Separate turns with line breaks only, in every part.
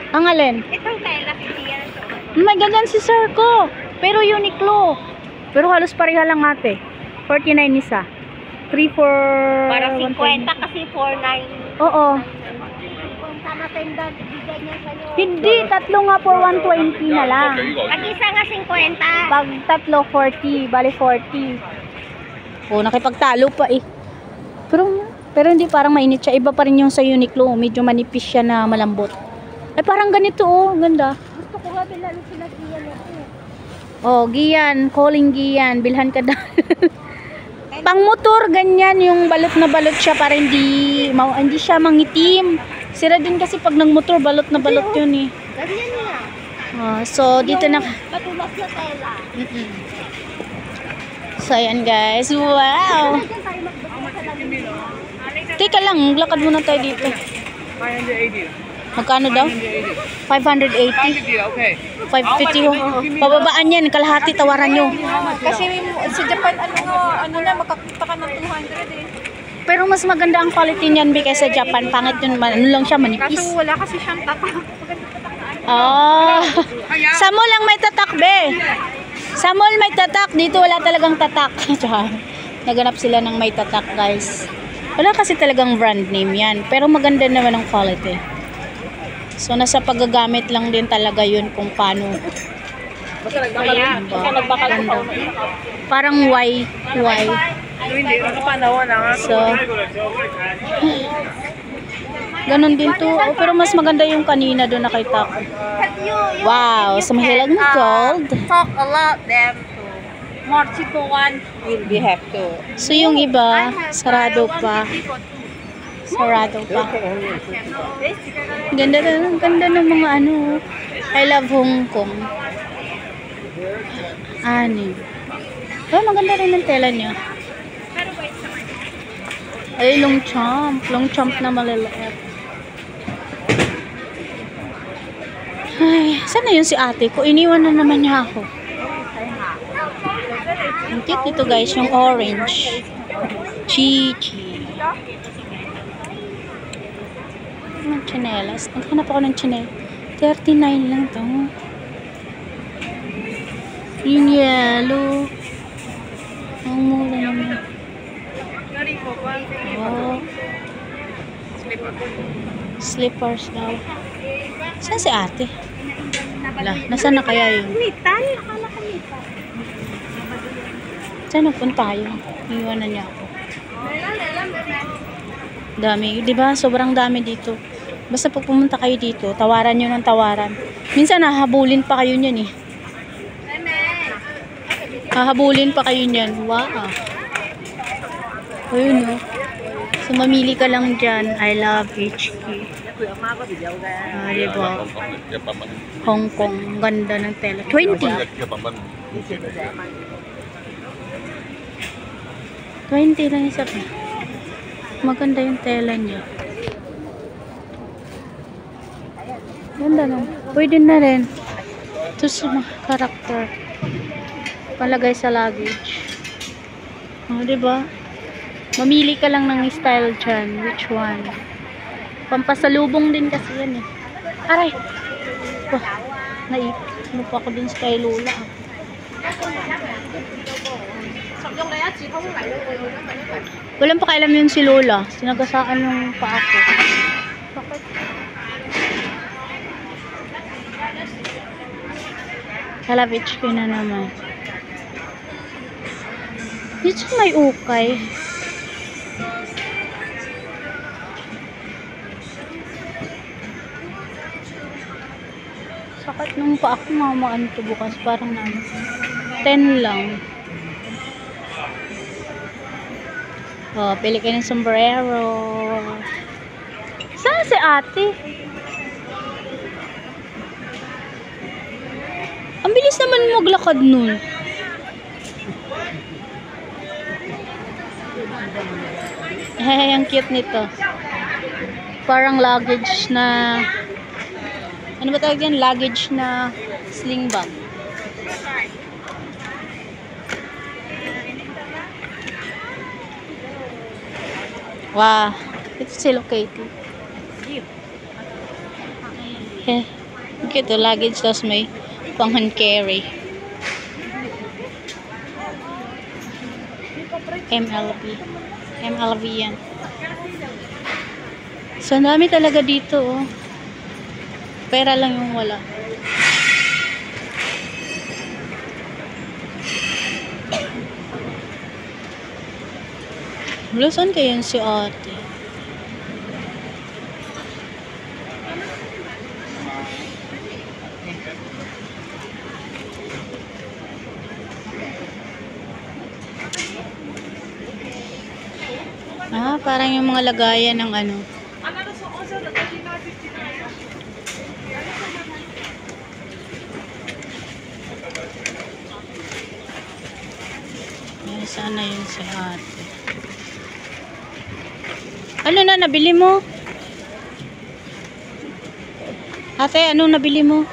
Ang alin?
Itong tela, siya.
May ganyan si sir ko. Pero Uniqlo. Pero halos pareha lang ate. 49 isa. 3 for...
Para 50 kasi 49.
Oo.
Kung sama tenda, bigay niya sa'yo.
Hindi, tatlo nga for 120 na lang.
Pag isa nga 50.
Pag tatlo, 40. Bali 40. Oh, nakipagtalo pa eh. Pero hindi parang mainit siya. Iba pa rin yung sa Uniqlo. Medyo manipis siya na malambot. Ay, parang ganito oh. Ganda.
Gusto ko nga bilalo sila Gian ito.
Oh, Gian. Calling Gian. Bilhan ka daw. Pang motor, ganyan. Yung balot na balot siya para hindi siya mangitim. Sira din kasi pag nagmotor, balot na balot yun eh.
Ganyan nga.
So, dito na.
Matulas na tela.
So, ayan guys. Wow! Teka lang, lakad muna tayo dito.
580.
Magkano daw? 580.
550, okay.
550. Pababaan yan, kalahati tawaran nyo.
Kasi sa Japan, ano na, makakita ka ng 200 eh.
Pero mas maganda ang quality niyan kaysa sa Japan. Pangit yun, ano lang siya, manipis.
Kaso wala kasi siyang tatak.
Oh. Sa mall lang may tatak, be. Sa mall may tatak. Dito wala talagang tatak. Naganap sila ng may tatak, guys. Wala kasi talagang brand name yan. Pero maganda naman ang quality. So, nasa paggagamit lang din talaga yun kung paano. Parang Y. So, ganun din to. Oh, pero mas maganda yung kanina doon nakita ko. Wow, sa mahilag na gold.
Talk a lot them to more cheaper one will be have to.
So, yung iba, sarado pa. Sarado pa. Ganda ng mga ano. I love Hong Kong. Ani. Oh, maganda rin ang tela niya. Ay, long chomp na maliliit. Ay, sana yun si ate ko? Iniwan na naman niya ako. Ang cute nito guys, yung orange. Chi-chi. Ang chinelas. Naghanap ako ng chinelas. 39 lang to. Yung yellow. Ang mura naman. Oh. Slippers daw. Saan si ate? Wala. Nasaan na kaya yun?
Mitan? Akala ko mitan.
Saan nagpunta yun? Iwanan niya ako. Dami. Diba? Sobrang dami dito. Basta pag pumunta kayo dito, tawaran nyo ng tawaran. Minsan hahabulin pa kayo niyan eh. Hahabulin pa kayo niyan. Wow. Ayun oh. So mamili ka lang dyan. I love HK. Diba? Hong Kong. Ganda ng tela. 20. 20 lang isa pa. Maganda yung tela niya. Ganda na. Pwede na rin. Ito sa mga karakter. Palagay sa luggage. Oh, diba? Mamili ka lang ng style dyan. Which one? Pampasalubong din kasi yan eh. Aray! Wah, ano pa ako din sa kay Lola. Walang pakialam yun si Lola. Sinagasaan yung paa ko. Bakit? Kalavich ko na naman. Dito may ukay. Sakat nung pa ako mamaan to bukas. Parang na 10 lang. Oh, pili ka ng sombrero. Saan si ate? Ang bilis naman maglakad nun. Ang cute nito. Parang luggage na... Ano ba tawag yan? Luggage na sling bag. Wow. Ito si Hello Kitty. Okay. Ito, luggage, tapos may pang-hand carry. MLV yan. So, ang dami talaga dito, oh. Pera lang yung wala. Wala, saan kaya yun si ate? Parang yung mga lagayan ng ano. Yan, sana yun si ate. Ano na nabili mo? Ate, anong nabili mo?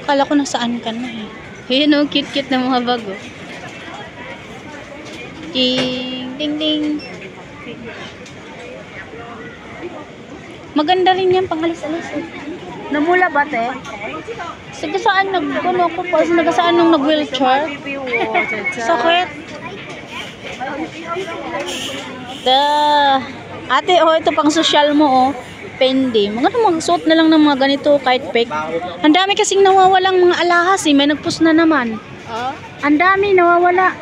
Akala ko nasaan ka na eh. Ayan o, cute-cute na mga bago. Ding, ding, ding. Maganda rin yan, pangalis-alis. Namula ba, te? Sige, saan nag-ano ko pa? Saan nung nag-wheelchair? Sakit. Ate, oh, ito pang social mo, oh. Pendi. Magsuot na lang ng mga ganito kahit fake. Ang dami kasing nawawalang mga alahas, eh. May nag-post na naman. Ang dami nawawala.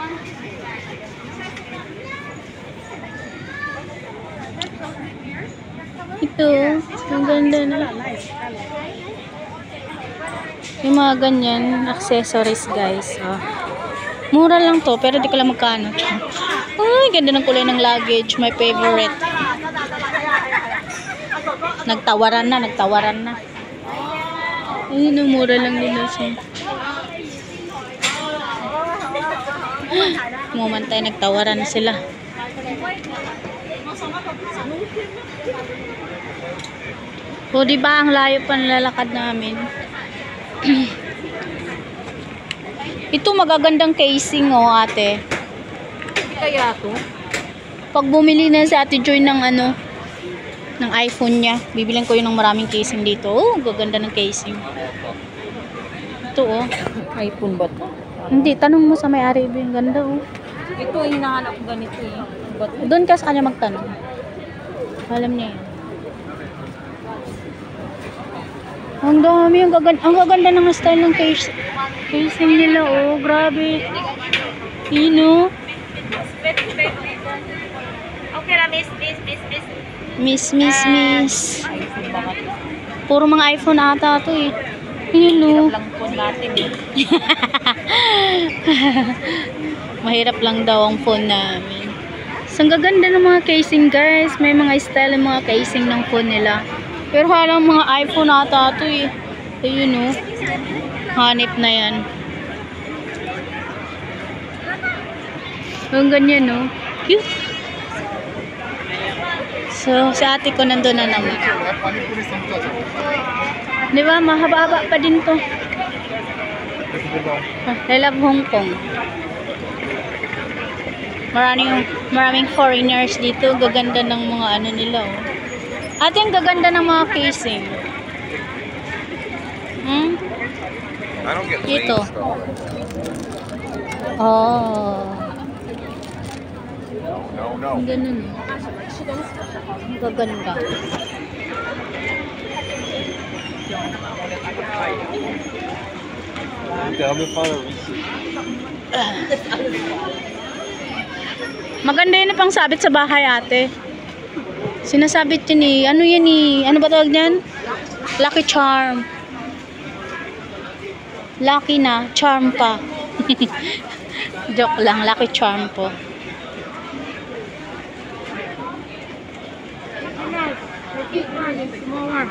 Ito, ang ganda na. Yung mga ganyan, accessories guys. Oh. Mura lang to, pero di ko lang magkano. Ay, ganda ng kulay ng luggage. My favorite. Nagtawaran na. Ayun, mura lang din siya. Mumantay, nagtawaran sila. O, diba ang layo pa ng lalakad namin? Ito magagandang casing, oh, ate.
Kaya to?
Pag bumili na si Ate Joy ng ano, ng iPhone niya, bibilan ko yun ng maraming casing dito. Oh, gaganda ng casing. Ito, oh.
iPhone ba to?
Hindi, tanong mo sa may-ari. Ang ganda, oh.
Ito, hinahanap ko ganito eh.
Doon ka sa kanya magtanong. Alam niya yun. Ang dami, ang gaganda ng style ng casing nila, oh. Grabe. Ino.
Okay na, miss.
Miss. Puro mga iPhone ata to eh. Hello.
Lang po natin eh.
Mahirap lang daw ang phone namin. So, ang gaganda ng mga casing guys. May mga style ng mga casing ng phone nila. Pero halang mga iPhone ata to eh. Ayun oh. Hanip na yan. Ang ganyan oh. Cute. So, si ate ko nandun na naman. Di ba? Mahaba-haba pa din to. I love Hong Kong. Maraming foreigners dito. Gaganda ng mga ano nila oh. Ate, ang gaganda ng mga casing. Ito. Oh. Ang ganun eh. Ang gaganda. Maganda yun na pang sabit sa bahay, ate. Sinasabit yun eh. Ano yan eh? Ano ba tawag niyan? Lucky Charm. Lucky na. Charm pa. Joke lang. Lucky Charm po.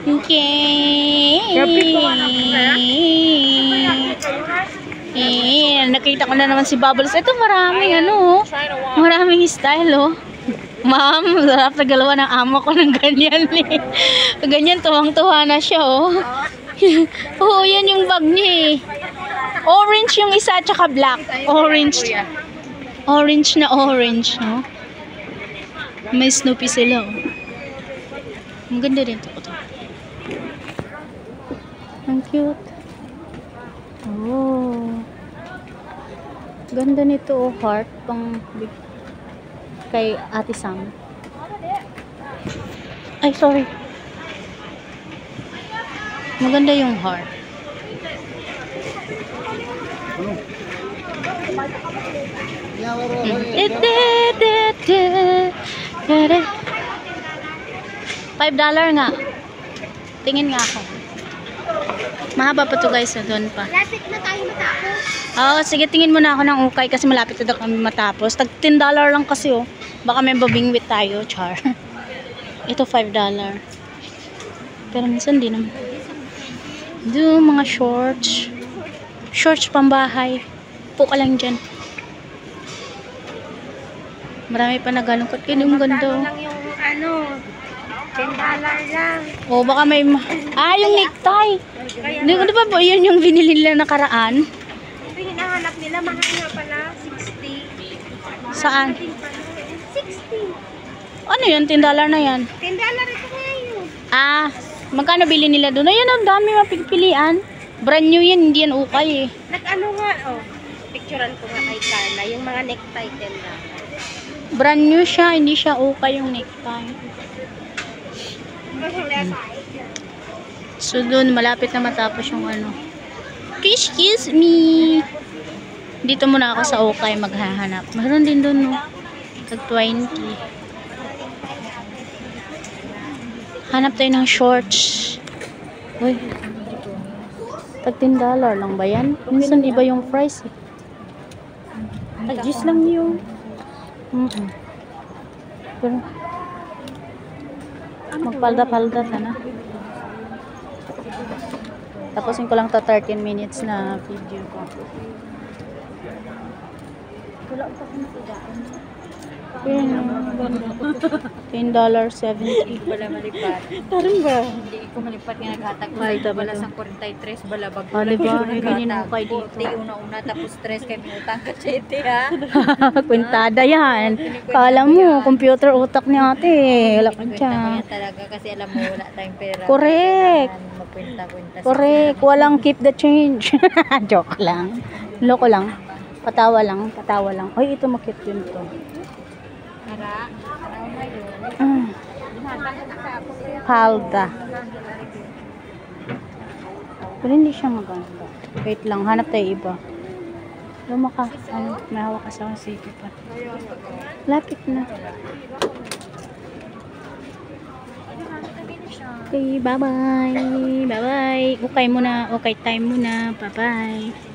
Okay. Nakita ko na naman si Bubbles. Ito maraming ano. Maraming style oh. Ma'am, sarap na galawa ng amo ko ng ganyan eh. Ganyan, tuwang-tuwa na siya oh. Oo, yan yung bag niya eh. Orange yung isa, tsaka black. Orange. Orange na orange, no? May Snoopy sila oh. Ang ganda rin ito. Ang cute. Oh. Ganda nito, oh, heart pang kay Ate Sam. Ay, sorry. Maganda yung heart. $5 nga. Tingin nga ako. Mahaba pa to guys, doon pa.
Lapit na tayo matapos.
Oo, sige, tingin muna ako ng ukay kasi malapit na daw kami matapos. Tag $10 lang kasi, oh. Baka may babingwit tayo, char. Ito $5. Pero minsan di naman. Doon, mga shorts. Shorts pambahay. Po ka lang dyan. Marami pa nagalungkot. Kaya yung ganda, oh.
Lang yung ano, $10 lang.
Oh, baka may... yung necktie.
Kaya
Di ba po, yun yung binili nila nakaraan?
ito yung hinahanap nila, mahal nga pala, 60.
Saan?
60.
Ano yun? $10 na yan.
$10 ito ngayon.
Magkano bili nila doon? Ayan, ang dami mapipilian. Brand new yan, hindi yan ukay eh.
Nag-ano nga, picturean ko nga kay Carla, yung mga necktie $10.
Brand new siya, hindi siya ukay yung necktie. So doon, malapit na matapos yung ano. Excuse me. Dito muna ako sa ukay maghahanap. Meron din doon, no? Tag 20. Hanap tayo ng shorts. Uy. Tag $10 lang ba yan? Minsan iba yung price eh. Tag 10 lang yung. Pero magpalda-palda sana. Tapusin ko lang to 13 minutes na video ko. Wala pa akong natidaan. $10.70.
Wala malipat.
Tarong ba?
Hindi ko malipat nga naghatag ko.
Ay, tama
Wala
to.
sang 43, balabag.
Diba? Ay, ganyan mo kay dito.
Una-una, tapos 3 kay minutang ka 7, ha?
Kwintada yan. Kala mo, computer utak ni ate. Wala ka
Kwenta ko
dyan.
yan talaga kasi alam mo wala tayong pera.
Correct.
Kailangan magkwenta-kwenta.
Correct. Walang keep the change. Joke lang. Loko lang. Patawa lang. Patawa lang. Ay, ito makit yun to.
Para ngayon.
Palda. Pero hindi siya maganda. Wait lang. Hanap tayo iba. Lumaka. May hawak ka sa city pa. Lapit na. Okay, bye-bye. Bye-bye. Okay muna. Okay time muna. Bye-bye.